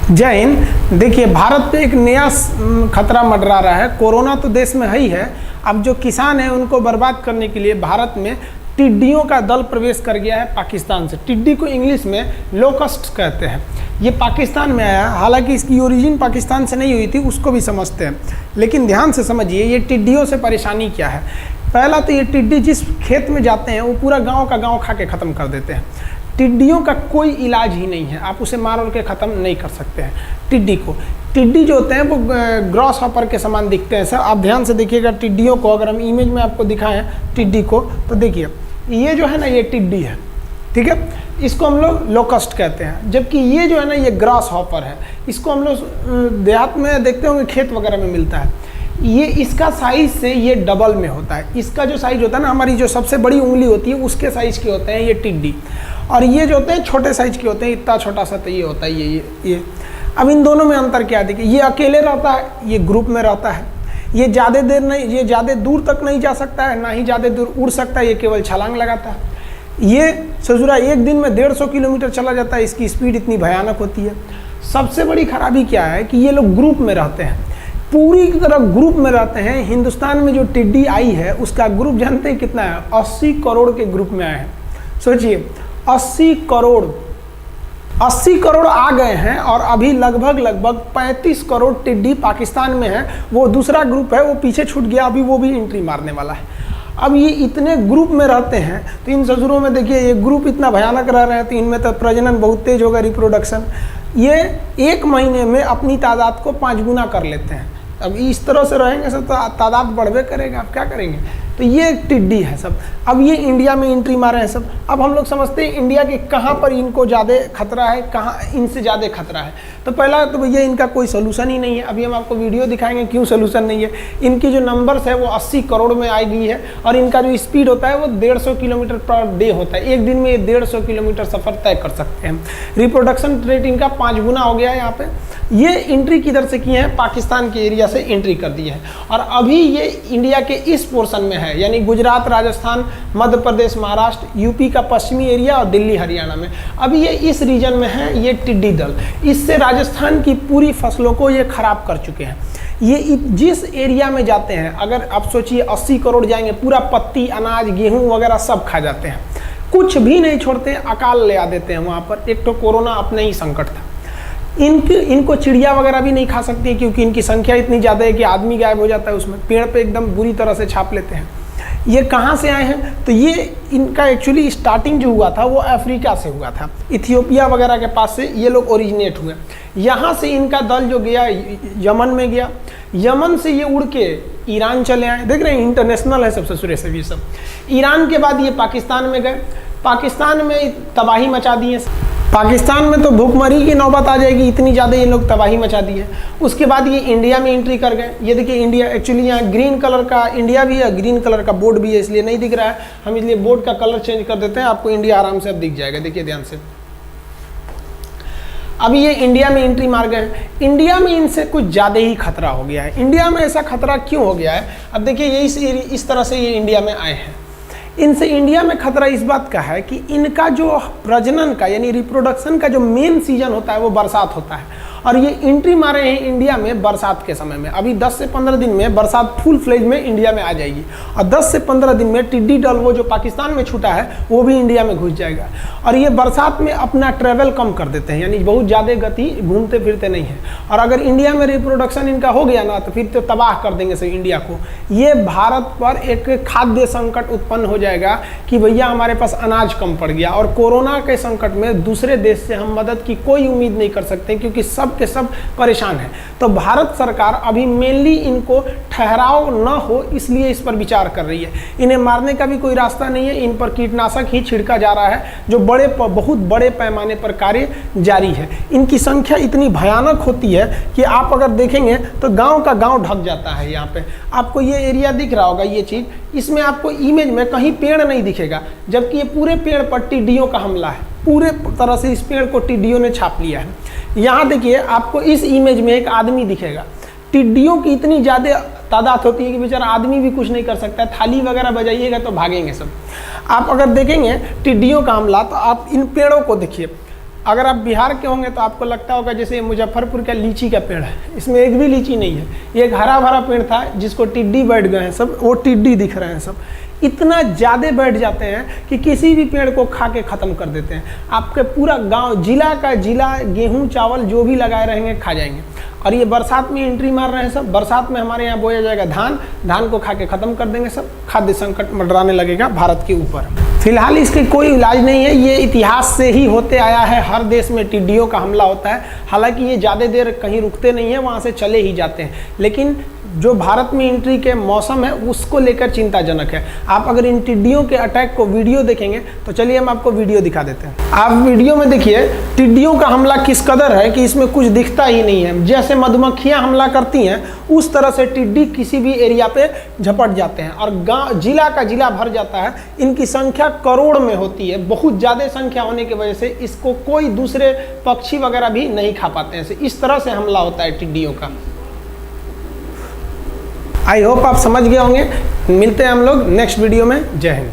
जय हिंद। देखिए, भारत पे एक नया खतरा मंडरा रहा है। कोरोना तो देश में है ही है। अब जो किसान हैं उनको बर्बाद करने के लिए भारत में टिड्डियों का दल प्रवेश कर गया है पाकिस्तान से। टिड्डी को इंग्लिश में लोकस्ट कहते हैं। ये पाकिस्तान में आया, हालांकि इसकी ओरिजिन पाकिस्तान से नहीं हुई थी, उसको भी समझते हैं। लेकिन ध्यान से समझिए, ये टिड्डियों से परेशानी क्या है। पहला तो ये टिड्डी जिस खेत में जाते हैं वो पूरा गाँव का गाँव खा के ख़त्म कर देते हैं। टिड्डियों का कोई इलाज ही नहीं है, आप उसे मार के ख़त्म नहीं कर सकते हैं टिड्डी को। टिड्डी जो होते हैं वो ग्रॉस हॉपर के समान दिखते हैं। सर आप ध्यान से देखिएगा टिड्डियों को, अगर हम इमेज में आपको दिखाएं टिड्डी को तो देखिए ये जो है ना, ये टिड्डी है, ठीक है। इसको हम लोग लोकस्ट कहते हैं, जबकि ये जो है ना, ये ग्रॉस हॉपर है। इसको हम लोग देहात में देखते होंगे, खेत वगैरह में मिलता है। ये इसका साइज से ये डबल में होता है। इसका जो साइज होता है ना, हमारी जो सबसे बड़ी उंगली होती है उसके साइज के होते हैं ये टिड्डी, और ये जो होते हैं छोटे साइज के होते हैं, इतना छोटा सा तो ये होता है ये। अब इन दोनों में अंतर क्या देखिए, ये अकेले रहता है, ये ग्रुप में रहता है। ये ज़्यादा देर नहीं, ये ज़्यादा दूर तक नहीं जा सकता है, ना ही ज़्यादा दूर उड़ सकता है, ये केवल छलांग लगाता है। ये ससुरा एक दिन में 150 किलोमीटर चला जाता है, इसकी स्पीड इतनी भयानक होती है। सबसे बड़ी खराबी क्या है कि ये लोग ग्रुप में रहते हैं, पूरी तरह ग्रुप में रहते हैं। हिंदुस्तान में जो टिड्डी आई है उसका ग्रुप जानते हैं कितना है? 80 करोड़ के ग्रुप में आए हैं। सोचिए 80 करोड़ आ गए हैं, और अभी लगभग 35 करोड़ टिड्डी पाकिस्तान में है। वो दूसरा ग्रुप है, वो पीछे छूट गया, अभी वो भी एंट्री मारने वाला है। अब ये इतने ग्रुप में रहते हैं तो इन ससुरों में देखिए ये ग्रुप इतना भयानक रह रहे हैं, तो इनमें तो प्रजनन बहुत तेज होगा, रिप्रोडक्शन। ये एक महीने में अपनी तादाद को 5 गुना कर लेते हैं। अब इस तरह से रहेंगे सब तो तादाद बढ़वे करेगा, आप क्या करेंगे। तो ये टिड्डी है सब। अब ये इंडिया में एंट्री मारे हैं सब। अब हम लोग समझते हैं इंडिया के कहाँ पर इनको ज़्यादा खतरा है, कहाँ इनसे ज़्यादा खतरा है। तो पहला तो भैया इनका कोई सोल्यूशन ही नहीं है। अभी हम आपको वीडियो दिखाएंगे क्यों सोल्यूशन नहीं है। इनकी जो नंबर्स है वो 80 करोड़ में आई गई है, और इनका जो स्पीड होता है वो 150 किलोमीटर पर डे होता है। एक दिन में ये 150 किलोमीटर सफ़र तय कर सकते हैं। रिप्रोडक्शन रेट इनका 5 गुना हो गया है। यहाँ पे ये एंट्री किधर से किए हैं? पाकिस्तान के एरिया से एंट्री कर दी है, और अभी ये इंडिया के इस पोर्शन में है, यानी गुजरात, राजस्थान, मध्य प्रदेश, महाराष्ट्र, यूपी का पश्चिमी एरिया और दिल्ली, हरियाणा में। अभी ये इस रीजन में है ये टिड्डी दल। इससे राजस्थान की पूरी फसलों को ये खराब कर चुके हैं। ये जिस एरिया में जाते हैं, अगर आप सोचिए 80 करोड़ जाएंगे, पूरा पत्ती, अनाज, गेहूं वगैरह सब खा जाते हैं, कुछ भी नहीं छोड़ते, अकाल ले आ देते हैं वहाँ पर। एक तो कोरोना अपने ही संकट था। इनको चिड़िया वगैरह भी नहीं खा सकती है, क्योंकि इनकी संख्या इतनी ज़्यादा है कि आदमी गायब हो जाता है उसमें। पेड़ पे एकदम बुरी तरह से छाप लेते हैं। ये कहाँ से आए हैं? तो ये इनका एक्चुअली स्टार्टिंग जो हुआ था वो अफ्रीका से हुआ था, इथियोपिया वगैरह के पास से ये लोग ओरिजिनेट हुए। यहाँ से इनका दल जो गया यमन में गया, यमन से ये उड़ के ईरान चले आए। देख रहे हैं इंटरनेशनल है सबसे सुरे से भी सब। ईरान के बाद ये पाकिस्तान में गए, पाकिस्तान में तबाही मचा दी है। पाकिस्तान में तो भूखमरी की नौबत आ जाएगी, इतनी ज़्यादा ये लोग तबाही मचा दी है। उसके बाद ये इंडिया में एंट्री कर गए। ये देखिए इंडिया, एक्चुअली यहाँ ग्रीन कलर का इंडिया भी है, ग्रीन कलर का बोर्ड भी है, इसलिए नहीं दिख रहा है। हम इसलिए बोर्ड का कलर चेंज कर देते हैं, आपको इंडिया आराम से अब दिख जाएगा। देखिए ध्यान से, अभी ये इंडिया में एंट्री मार गए। इंडिया में इनसे कुछ ज़्यादा ही खतरा हो गया है। इंडिया में ऐसा खतरा क्यों हो गया है? अब देखिए ये इस तरह से ये इंडिया में आए हैं। इनसे इंडिया में खतरा इस बात का है कि इनका जो प्रजनन का यानी रिप्रोडक्शन का जो मेन सीजन होता है वो बरसात होता है, और ये एंट्री मारे हैं इंडिया में बरसात के समय में। अभी 10 से 15 दिन में बरसात फुल फ्लेज में इंडिया में आ जाएगी, और 10 से 15 दिन में टिड्डी दल वो जो पाकिस्तान में छूटा है वो भी इंडिया में घुस जाएगा। और ये बरसात में अपना ट्रेवल कम कर देते हैं, यानी बहुत ज़्यादा गति घूमते फिरते नहीं है। और अगर इंडिया में रिप्रोडक्शन इनका हो गया ना, तो फिर तो तबाह कर देंगे सब इंडिया को। ये भारत पर एक खाद्य संकट उत्पन्न हो जाएगा कि भैया हमारे पास अनाज कम पड़ गया, और कोरोना के संकट में दूसरे देश से हम मदद की कोई उम्मीद नहीं कर सकते, क्योंकि सब के सब परेशान है। तो भारत सरकार अभी मेनली इनको ठहराव न हो इसलिए इस पर विचार कर रही है। इन्हें मारने का भी कोई रास्ता नहीं है, इन पर कीटनाशक ही छिड़का जा रहा है, जो बहुत बड़े पैमाने पर कार्य जारी है। इनकी संख्या इतनी भयानक होती है कि आप अगर देखेंगे तो गांव का गांव ढक जाता है। यहाँ पे आपको ये एरिया दिख रहा होगा, ये चीज़, इसमें आपको इमेज में कहीं पेड़ नहीं दिखेगा, जबकि ये पूरे पेड़ पर टिड्डियों का हमला है। पूरे तरह से इस पेड़ को टिड्डियों ने छाप लिया है। यहाँ देखिए आपको इस इमेज में एक आदमी दिखेगा। टिड्डियों की इतनी ज़्यादा तादाद होती है कि बेचारा आदमी भी कुछ नहीं कर सकता है। थाली वगैरह बजाइएगा तो भागेंगे सब। आप अगर देखेंगे टिड्डियों का हमला, तो आप इन पेड़ों को देखिए, अगर आप बिहार के होंगे तो आपको लगता होगा जैसे मुजफ्फरपुर का लीची का पेड़ है, इसमें एक भी लीची नहीं है। ये एक हरा भरा पेड़ था जिसको टिड्डी बैठ गए हैं सब, वो टिड्डी दिख रहे हैं सब। इतना ज़्यादा बैठ जाते हैं कि किसी भी पेड़ को खा के ख़त्म कर देते हैं। आपके पूरा गांव, जिला का जिला, गेहूं चावल जो भी लगाए रहेंगे खा जाएंगे। और ये बरसात में एंट्री मार रहे हैं सब। बरसात में हमारे यहाँ बोया जाएगा धान, धान को खा के ख़त्म कर देंगे सब। खाद्य संकट मंडराने लगेगा भारत के ऊपर। फिलहाल इसके कोई इलाज नहीं है, ये इतिहास से ही होते आया है। हर देश में टिड्डियों का हमला होता है, हालांकि ये ज़्यादा देर कहीं रुकते नहीं है, वहाँ से चले ही जाते हैं। लेकिन जो भारत में एंट्री के मौसम है उसको लेकर चिंताजनक है। आप अगर इन टिड्डियों के अटैक को वीडियो देखेंगे तो चलिए हम आपको वीडियो दिखा देते हैं। आप वीडियो में देखिए टिड्डियों का हमला किस कदर है कि इसमें कुछ दिखता ही नहीं है। जैसे मधुमक्खियां हमला करती हैं उस तरह से टिड्डी किसी भी एरिया पे झपट जाते हैं और गाँव, जिला का जिला भर जाता है। इनकी संख्या करोड़ में होती है। बहुत ज़्यादा संख्या होने की वजह से इसको कोई दूसरे पक्षी वगैरह भी नहीं खा पाते हैं। इस तरह से हमला होता है टिड्डियों का। आई होप आप समझ गए होंगे। मिलते हैं हम लोग नेक्स्ट वीडियो में। जय हिंद।